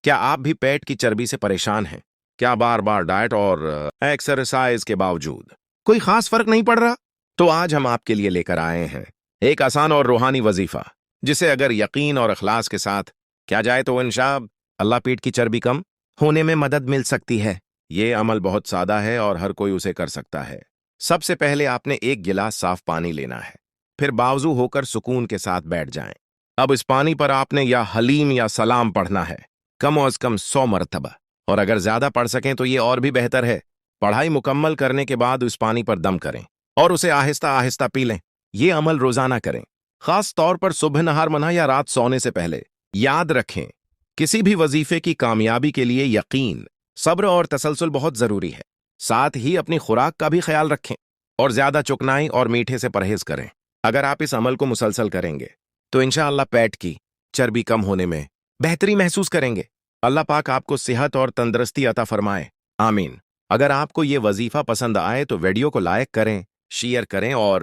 کیا آپ بھی پیٹ کی چربی سے پریشان ہیں؟ کیا بار بار ڈائٹ اور ایکسرسائز کے باوجود کوئی خاص فرق نہیں پڑ رہا؟ تو آج ہم آپ کے لیے لے کر آئے ہیں ایک آسان اور روحانی وظیفہ، جسے اگر یقین اور اخلاص کے ساتھ کیا جائے تو انشاء اللہ پیٹ کی چربی کم ہونے میں مدد مل سکتی ہے۔ یہ عمل بہت سادہ ہے اور ہر کوئی اسے کر سکتا ہے۔ سب سے پہلے آپ نے ایک گلاس صاف پانی لینا ہے، پھر باوضو ہو کر سکون کے ساتھ بیٹھ جائیں۔ اب اس پانی پر آپ نے یا حلیم یا سلام پڑھنا ہے، کم از کم 100 مرتبہ، اور اگر زیادہ پڑھ سکیں تو یہ اور بھی بہتر ہے۔ پڑھائی مکمل کرنے کے بعد اس پانی پر دم کریں اور اسے آہستہ آہستہ پی لیں۔ یہ عمل روزانہ کریں، خاص طور پر صبح نہار منہ یا رات سونے سے پہلے۔ یاد رکھیں، کسی بھی وظیفے کی کامیابی کے لیے یقین، صبر اور تسلسل بہت ضروری ہے۔ ساتھ ہی اپنی خوراک کا بھی خیال رکھیں اور زیادہ چکنائی اور میٹھے سے پرہیز کریں۔ اگر آپ اس عمل کو مسلسل کریں گے تو انشاءاللہ پیٹ کی چربی کم ہونے میں بہتری محسوس کریں گے۔ اللہ پاک آپ کو صحت اور تندرستی عطا فرمائے، آمین۔ اگر آپ کو یہ وظیفہ پسند آئے تو ویڈیو کو لائک کریں، شیئر کریں اور